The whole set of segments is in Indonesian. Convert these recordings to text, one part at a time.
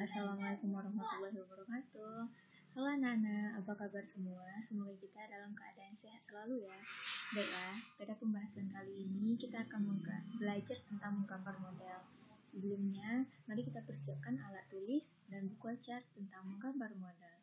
Assalamualaikum warahmatullahi wabarakatuh. Halo anak-anak, apa kabar semua? Semoga kita dalam keadaan sehat selalu ya. Baiklah, pada pembahasan kali ini kita akan belajar tentang menggambar model. Sebelumnya, mari kita persiapkan alat tulis dan buku ajar tentang menggambar model.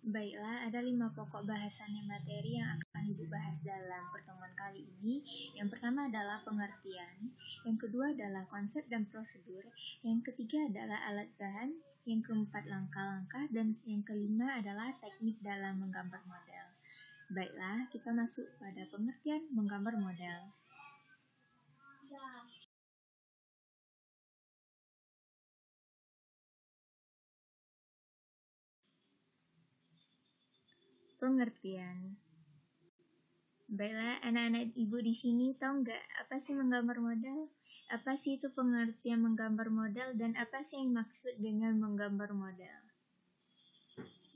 Baiklah, ada 5 pokok bahasan materi yang akan Ibu bahas dalam pertemuan kali ini. Yang pertama adalah pengertian, yang kedua adalah konsep dan prosedur, yang ketiga adalah alat bahan, yang keempat langkah-langkah, dan yang kelima adalah teknik dalam menggambar model. Baiklah, kita masuk pada pengertian menggambar model. Pengertian. Baiklah, anak-anak Ibu di sini tahu nggak apa sih menggambar model? Apa sih itu pengertian menggambar model dan apa sih yang maksud dengan menggambar model?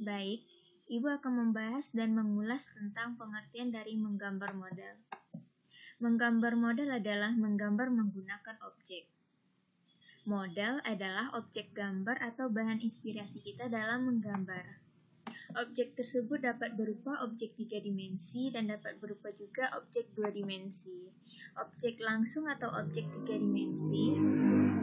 Baik, Ibu akan membahas dan mengulas tentang pengertian dari menggambar model. Menggambar model adalah menggambar menggunakan objek. Model adalah objek gambar atau bahan inspirasi kita dalam menggambar. Objek tersebut dapat berupa objek 3 dimensi dan dapat berupa juga objek 2 dimensi. Objek langsung atau objek 3 dimensi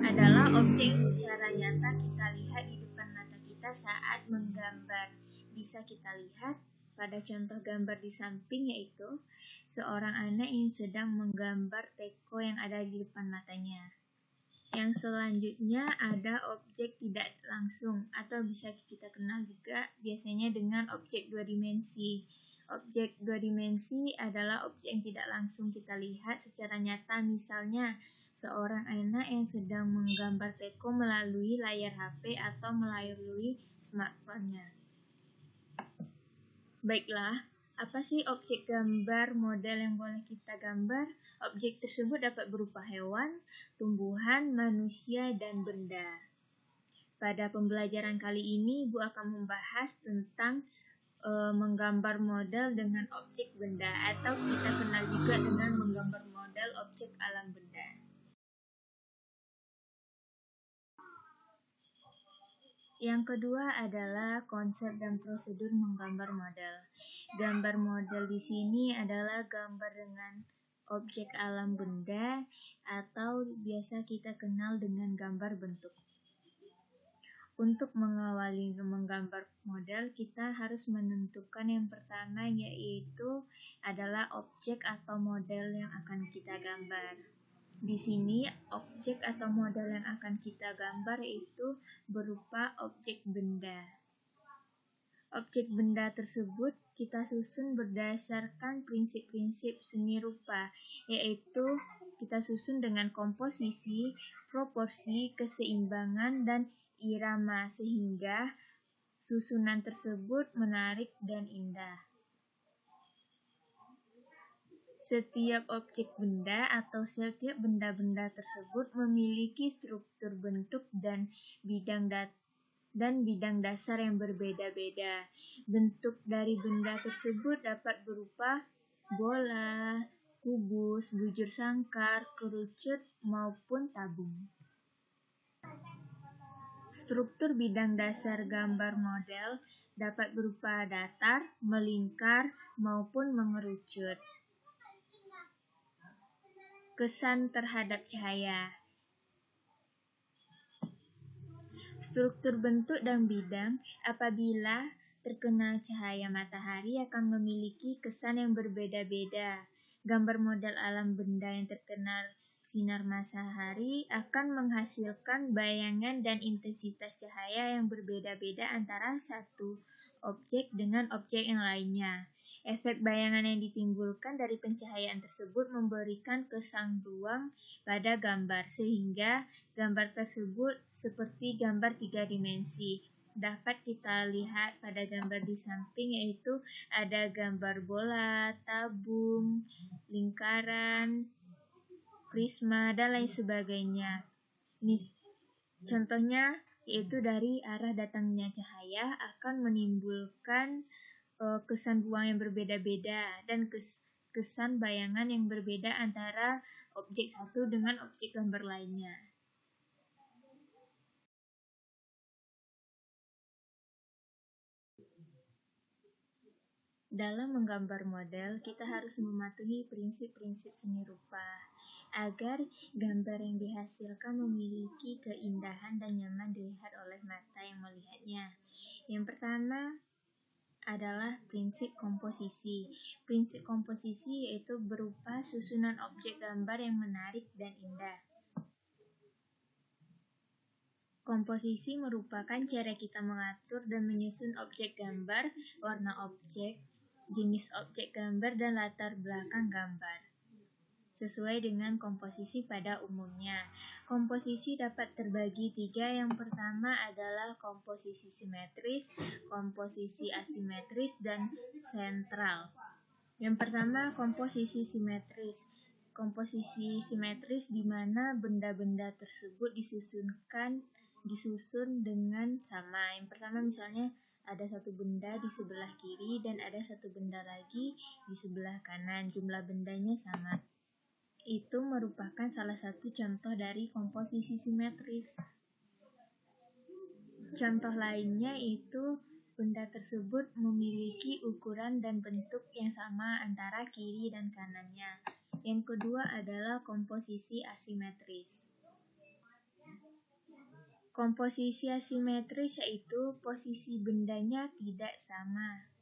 adalah objek secara nyata kita lihat di depan mata kita saat menggambar. Bisa kita lihat pada contoh gambar di samping, yaitu seorang anak yang sedang menggambar teko yang ada di depan matanya. Yang selanjutnya ada objek tidak langsung atau bisa kita kenal juga biasanya dengan objek 2 dimensi. Objek 2 dimensi adalah objek yang tidak langsung kita lihat secara nyata, misalnya seorang anak yang sedang menggambar teko melalui layar HP atau melalui smartphone-nya. Baiklah, apa sih objek gambar model yang boleh kita gambar? Objek tersebut dapat berupa hewan, tumbuhan, manusia, dan benda. Pada pembelajaran kali ini, Ibu akan membahas tentang menggambar model dengan objek benda, atau kita kenal juga dengan menggambar model objek alam benda. Yang kedua adalah konsep dan prosedur menggambar model. Gambar model di sini adalah gambar dengan objek alam benda atau biasa kita kenal dengan gambar bentuk. Untuk mengawali menggambar model, kita harus menentukan yang pertama, yaitu adalah objek atau model yang akan kita gambar. Di sini objek atau model yang akan kita gambar itu berupa objek benda. Objek benda tersebut kita susun berdasarkan prinsip-prinsip seni rupa, yaitu kita susun dengan komposisi, proporsi, keseimbangan, dan irama, sehingga susunan tersebut menarik dan indah. Setiap objek benda atau setiap benda-benda tersebut memiliki struktur bentuk dan bidang dasar yang berbeda-beda. Bentuk dari benda tersebut dapat berupa bola, kubus, bujur sangkar, kerucut, maupun tabung. Struktur bidang dasar gambar model dapat berupa datar, melingkar, maupun mengerucut. Kesan terhadap cahaya. Struktur bentuk dan bidang apabila terkena cahaya matahari akan memiliki kesan yang berbeda-beda. Gambar model alam benda yang terkena sinar matahari akan menghasilkan bayangan dan intensitas cahaya yang berbeda-beda antara satu objek dengan objek yang lainnya. Efek bayangan yang ditimbulkan dari pencahayaan tersebut memberikan kesan ruang pada gambar, sehingga gambar tersebut seperti gambar 3 dimensi. Dapat kita lihat pada gambar di samping, yaitu ada gambar bola, tabung, lingkaran, prisma, dan lain sebagainya. Ini contohnya yaitu dari arah datangnya cahaya akan menimbulkan kesan ruang yang berbeda-beda, dan kesan bayangan yang berbeda antara objek satu dengan objek gambar lainnya. Dalam menggambar model, kita harus mematuhi prinsip-prinsip seni rupa agar gambar yang dihasilkan memiliki keindahan dan nyaman dilihat oleh mata yang melihatnya. Yang pertama adalah prinsip komposisi. Prinsip komposisi yaitu berupa susunan objek gambar yang menarik dan indah. Komposisi merupakan cara kita mengatur dan menyusun objek gambar, warna objek, jenis objek gambar, dan latar belakang gambar. Sesuai dengan komposisi pada umumnya. Komposisi dapat terbagi tiga. Yang pertama adalah komposisi simetris, komposisi asimetris, dan sentral. Yang pertama, komposisi simetris. Komposisi simetris di mana benda-benda tersebut disusun dengan sama. Yang pertama misalnya ada satu benda di sebelah kiri dan ada satu benda lagi di sebelah kanan. Jumlah bendanya sama. Itu merupakan salah satu contoh dari komposisi simetris. Contoh lainnya itu benda tersebut memiliki ukuran dan bentuk yang sama antara kiri dan kanannya. Yang kedua adalah komposisi asimetris. Komposisi asimetris yaitu posisi bendanya tidak sama.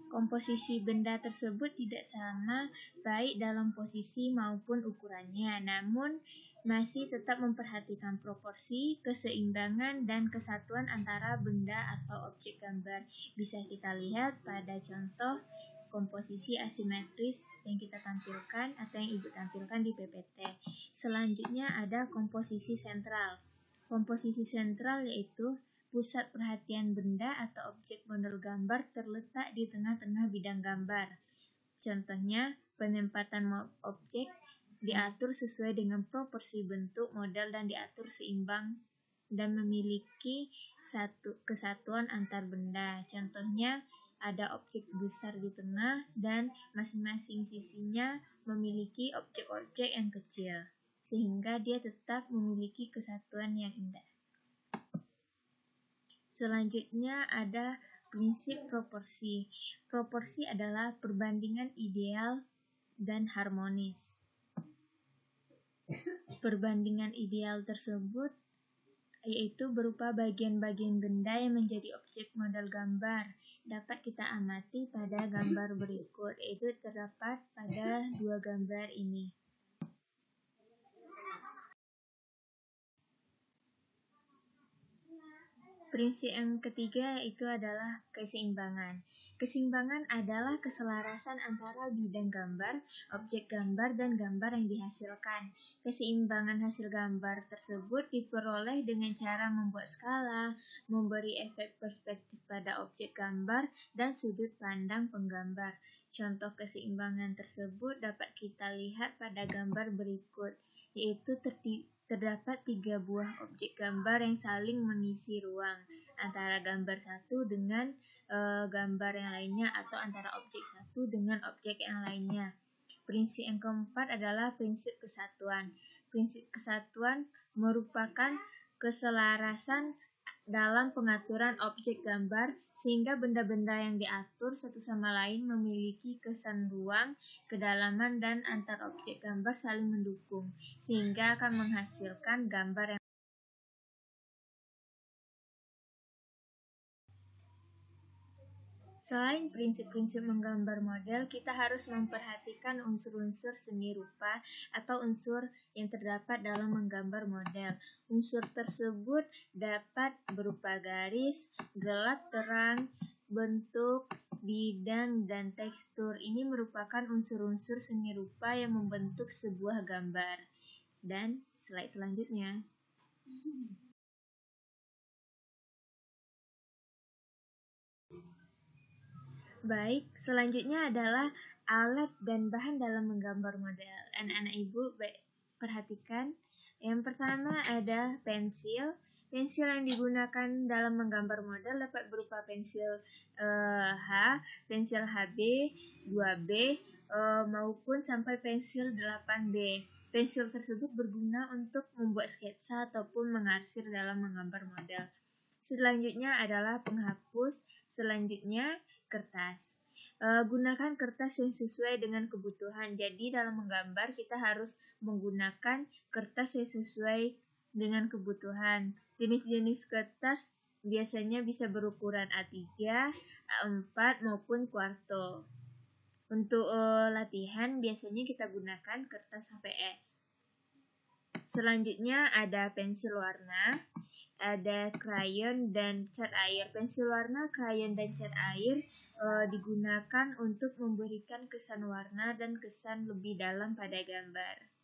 Komposisi benda tersebut tidak sama baik dalam posisi maupun ukurannya, namun masih tetap memperhatikan proporsi, keseimbangan, dan kesatuan antara benda atau objek gambar. Bisa kita lihat pada contoh komposisi asimetris yang kita tampilkan atau yang Ibu tampilkan di PPT. Selanjutnya ada komposisi sentral. Komposisi sentral yaitu pusat perhatian benda atau objek model gambar terletak di tengah-tengah bidang gambar. Contohnya, penempatan objek diatur sesuai dengan proporsi bentuk model dan diatur seimbang dan memiliki kesatuan antar benda. Contohnya, ada objek besar di tengah dan masing-masing sisinya memiliki objek-objek yang kecil, sehingga dia tetap memiliki kesatuan yang indah. Selanjutnya ada prinsip proporsi. Proporsi adalah perbandingan ideal dan harmonis. Perbandingan ideal tersebut yaitu berupa bagian-bagian benda yang menjadi objek model gambar. Dapat kita amati pada gambar berikut, yaitu terdapat pada dua gambar ini. Prinsip yang ketiga itu adalah keseimbangan. Keseimbangan adalah keselarasan antara bidang gambar, objek gambar, dan gambar yang dihasilkan. Keseimbangan hasil gambar tersebut diperoleh dengan cara membuat skala, memberi efek perspektif pada objek gambar, dan sudut pandang penggambar. Contoh keseimbangan tersebut dapat kita lihat pada gambar berikut, yaitu terdapat 3 buah objek gambar yang saling mengisi ruang antara gambar satu dengan gambar yang lainnya atau antara objek satu dengan objek yang lainnya. Prinsip yang keempat adalah prinsip kesatuan. Prinsip kesatuan merupakan keselarasan dalam pengaturan objek gambar sehingga benda-benda yang diatur satu sama lain memiliki kesan ruang, kedalaman, dan antar objek gambar saling mendukung sehingga akan menghasilkan gambar yang Selain prinsip-prinsip menggambar model, kita harus memperhatikan unsur-unsur seni rupa atau unsur yang terdapat dalam menggambar model. Unsur tersebut dapat berupa garis, gelap terang, bentuk, bidang, dan tekstur. Ini merupakan unsur-unsur seni rupa yang membentuk sebuah gambar. Dan slide selanjutnya. Baik, selanjutnya adalah alat dan bahan dalam menggambar model. Anak-anak Ibu perhatikan. Yang pertama ada pensil. Pensil yang digunakan dalam menggambar model dapat berupa pensil H, pensil HB, 2B, maupun sampai pensil 8B. Pensil tersebut berguna untuk membuat sketsa ataupun mengarsir dalam menggambar model. Selanjutnya adalah penghapus, selanjutnya kertas. Gunakan kertas yang sesuai dengan kebutuhan. Jadi dalam menggambar kita harus menggunakan kertas yang sesuai dengan kebutuhan. Jenis-jenis kertas biasanya bisa berukuran A3, A4 maupun kuarto. Untuk latihan biasanya kita gunakan kertas HVS. Selanjutnya ada pensil warna, ada krayon dan cat air. Pensil warna, krayon dan cat air digunakan untuk memberikan kesan warna dan kesan lebih dalam pada gambar.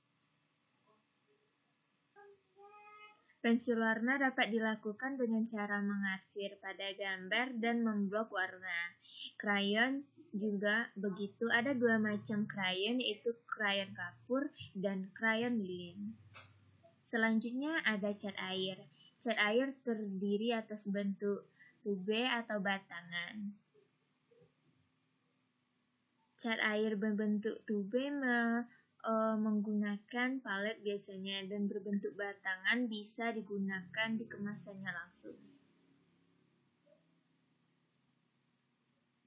Pensil warna dapat dilakukan dengan cara mengarsir pada gambar dan memblok warna. Krayon juga begitu, ada dua macam krayon, yaitu krayon kapur dan krayon lilin. Selanjutnya ada cat air. Cat air terdiri atas bentuk tube atau batangan. Cat air berbentuk tube menggunakan palet biasanya, dan berbentuk batangan bisa digunakan di kemasannya langsung.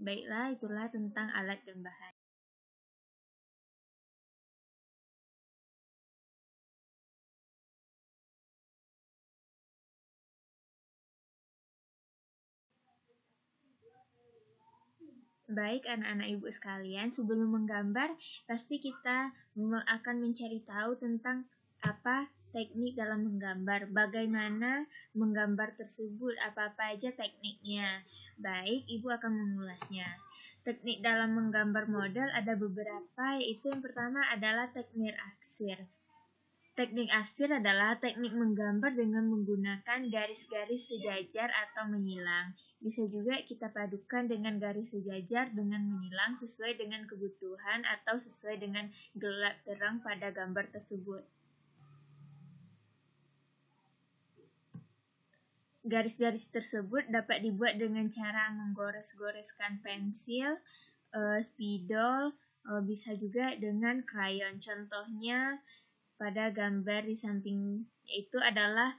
Baiklah, itulah tentang alat dan bahan. Baik anak-anak ibu sekalian, sebelum menggambar, pasti kita akan mencari tahu tentang apa teknik dalam menggambar, bagaimana menggambar tersebut, apa-apa aja tekniknya. Baik, ibu akan mengulasnya. Teknik dalam menggambar model ada beberapa, yaitu yang pertama adalah teknik arsir. Teknik arsir adalah teknik menggambar dengan menggunakan garis-garis sejajar atau menyilang. Bisa juga kita padukan dengan garis sejajar dengan menyilang sesuai dengan kebutuhan atau sesuai dengan gelap terang pada gambar tersebut. Garis-garis tersebut dapat dibuat dengan cara menggores-goreskan pensil, spidol, bisa juga dengan krayon. Contohnya pada gambar di samping itu adalah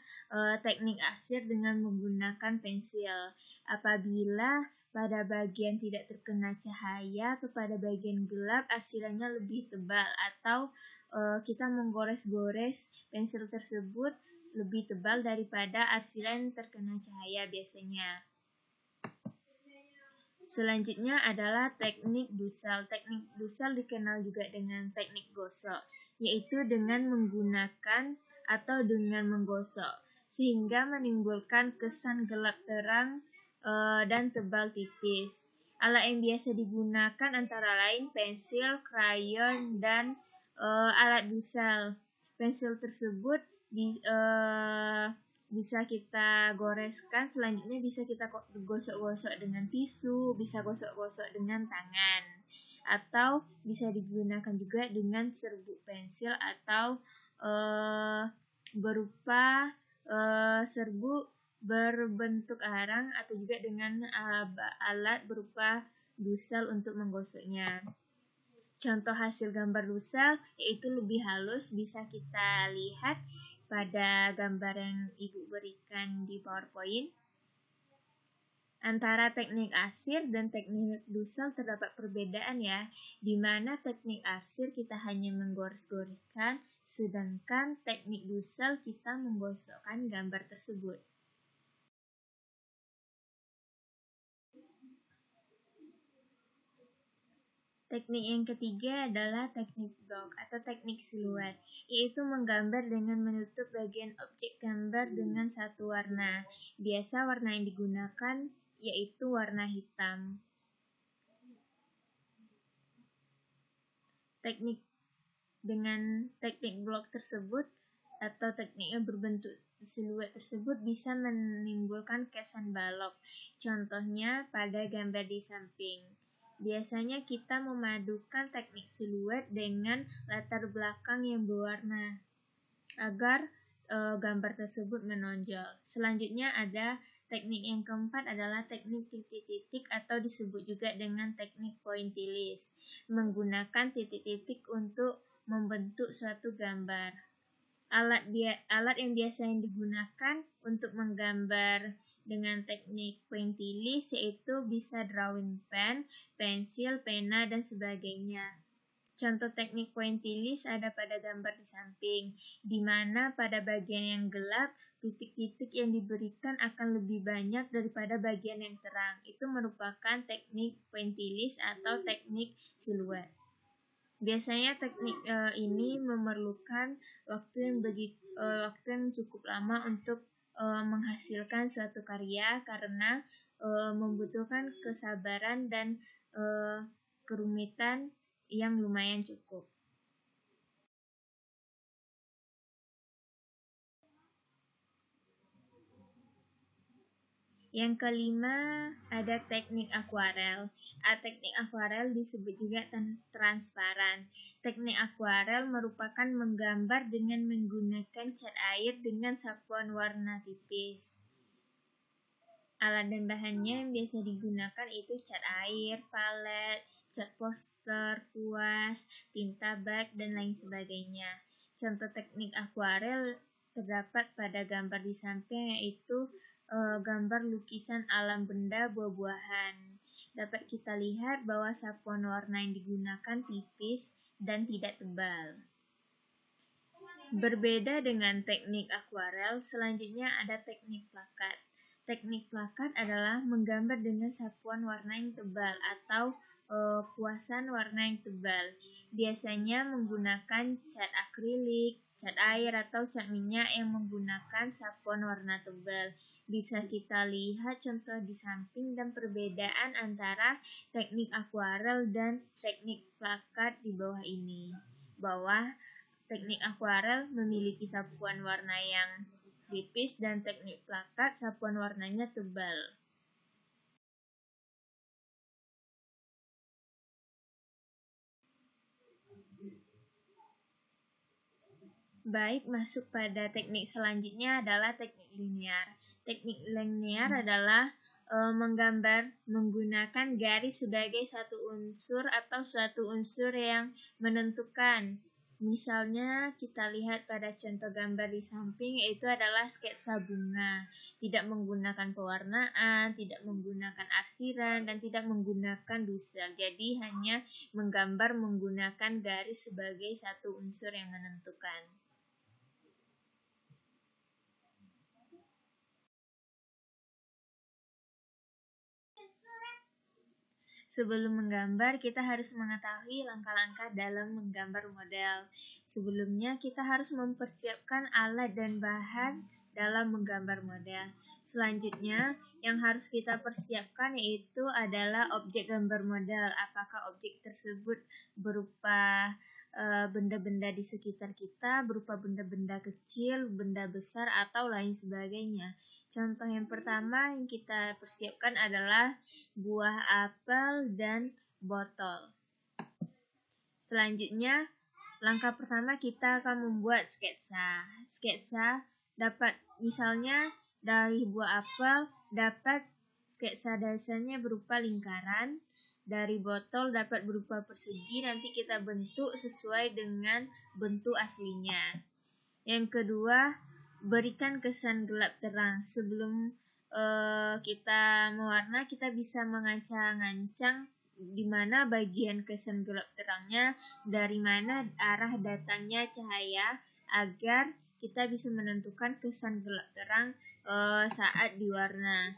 teknik arsir dengan menggunakan pensil. Apabila pada bagian tidak terkena cahaya atau pada bagian gelap arsirannya lebih tebal, atau kita menggores-gores pensil tersebut lebih tebal daripada arsiran terkena cahaya biasanya. Selanjutnya adalah teknik dusel. Teknik dusel dikenal juga dengan teknik gosok, yaitu dengan menggunakan atau dengan menggosok, sehingga menimbulkan kesan gelap terang dan tebal tipis. Alat yang biasa digunakan antara lain pensil, krayon, dan alat dusel. Pensil tersebut bisa kita goreskan, selanjutnya bisa kita gosok-gosok dengan tisu, bisa gosok-gosok dengan tangan, atau bisa digunakan juga dengan serbuk pensil atau berupa serbuk berbentuk arang, atau juga dengan alat berupa dusel untuk menggosoknya. Contoh hasil gambar dusel yaitu lebih halus, bisa kita lihat pada gambar yang ibu berikan di PowerPoint. Antara teknik arsir dan teknik dusel terdapat perbedaan ya, di mana teknik arsir kita hanya menggores-goreskan, sedangkan teknik dusel kita menggosokkan gambar tersebut. Teknik yang ketiga adalah teknik blok atau teknik siluet, yaitu menggambar dengan menutup bagian objek gambar dengan satu warna. Biasa warna yang digunakan yaitu warna hitam. Dengan teknik blok tersebut atau teknik yang berbentuk siluet tersebut bisa menimbulkan kesan balok. Contohnya pada gambar di samping. Biasanya kita memadukan teknik siluet dengan latar belakang yang berwarna agar gambar tersebut menonjol. Selanjutnya ada Teknik yang keempat adalah teknik titik-titik atau disebut juga dengan teknik pointillis, menggunakan titik-titik untuk membentuk suatu gambar. Alat yang biasanya digunakan untuk menggambar dengan teknik pointillis yaitu bisa drawing pen, pensil, pena, dan sebagainya. Contoh teknik pointillis ada pada gambar di samping, di mana pada bagian yang gelap, titik-titik yang diberikan akan lebih banyak daripada bagian yang terang. Itu merupakan teknik pointillis atau teknik siluet. Biasanya teknik ini memerlukan waktu yang cukup lama untuk menghasilkan suatu karya karena membutuhkan kesabaran dan kerumitan yang lumayan cukup. Yang kelima ada teknik akuarel. Teknik akuarel disebut juga transparan. Teknik akuarel merupakan menggambar dengan menggunakan cat air dengan sapuan warna tipis. Alat dan bahannya yang biasa digunakan itu cat air, palet, cat poster, kuas, tinta bak, dan lain sebagainya. Contoh teknik akuarel terdapat pada gambar di samping yaitu gambar lukisan alam benda buah-buahan. Dapat kita lihat bahwa sapuan warna yang digunakan tipis dan tidak tebal. Berbeda dengan teknik akuarel, selanjutnya ada teknik plakat. Teknik plakat adalah menggambar dengan sapuan warna yang tebal atau kuasan warna yang tebal. Biasanya menggunakan cat akrilik, cat air, atau cat minyak yang menggunakan sapuan warna tebal. Bisa kita lihat contoh di samping dan perbedaan antara teknik akuarel dan teknik plakat di bawah ini. Teknik akuarel memiliki sapuan warna yang tipis dan teknik plakat sapuan warnanya tebal. Baik, masuk pada teknik selanjutnya adalah teknik linear. Teknik linear adalah menggambar menggunakan garis sebagai satu unsur atau suatu unsur yang menentukan. Misalnya kita lihat pada contoh gambar di samping yaitu adalah sketsa bunga. Tidak menggunakan pewarnaan, tidak menggunakan arsiran, dan tidak menggunakan dusel. Jadi hanya menggambar menggunakan garis sebagai satu unsur yang menentukan. Sebelum menggambar, kita harus mengetahui langkah-langkah dalam menggambar model. Sebelumnya, kita harus mempersiapkan alat dan bahan dalam menggambar model. Selanjutnya, yang harus kita persiapkan yaitu adalah objek gambar model. Apakah objek tersebut berupa benda-benda di sekitar kita, berupa benda-benda kecil, benda besar, atau lain sebagainya. Contoh yang pertama yang kita persiapkan adalah buah apel dan botol. Selanjutnya, langkah pertama kita akan membuat sketsa. Sketsa dapat misalnya dari buah apel dapat sketsa dasarnya berupa lingkaran. Dari botol dapat berupa persegi, nanti kita bentuk sesuai dengan bentuk aslinya. Yang kedua, berikan kesan gelap terang. Sebelum kita mewarna, kita bisa mengancang-ancang di mana bagian kesan gelap terangnya, dari mana arah datangnya cahaya, agar kita bisa menentukan kesan gelap terang saat diwarna.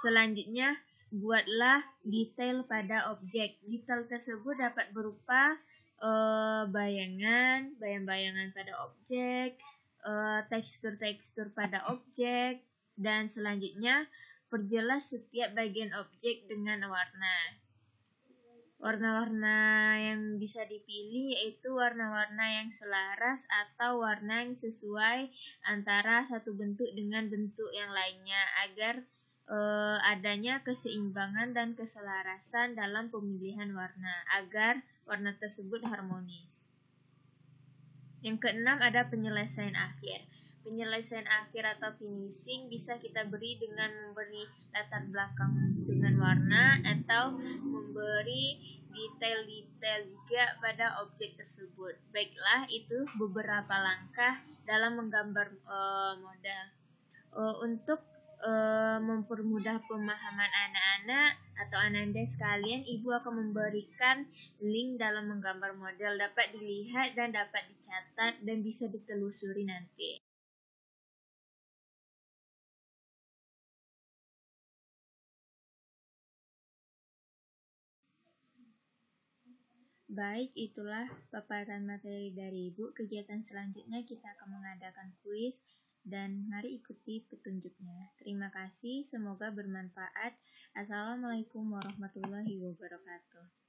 Selanjutnya, buatlah detail pada objek. Detail tersebut dapat berupa bayang-bayangan pada objek, tekstur-tekstur pada objek, dan selanjutnya perjelas setiap bagian objek dengan warna. Warna-warna yang bisa dipilih yaitu warna-warna yang selaras atau warna yang sesuai antara satu bentuk dengan bentuk yang lainnya agar adanya keseimbangan dan keselarasan dalam pemilihan warna agar warna tersebut harmonis. Yang keenam ada penyelesaian akhir. Penyelesaian akhir atau finishing bisa kita beri dengan memberi latar belakang dengan warna atau memberi detail-detail juga pada objek tersebut. Baiklah, itu beberapa langkah dalam menggambar model. Untuk mempermudah pemahaman anak-anak atau ananda sekalian, Ibu akan memberikan link dalam menggambar model, dapat dilihat dan dapat dicatat dan bisa ditelusuri nanti. Baik, itulah paparan materi dari Ibu. Kegiatan selanjutnya kita akan mengadakan kuis dan mari ikuti petunjuknya. Terima kasih, semoga bermanfaat. Assalamualaikum warahmatullahi wabarakatuh.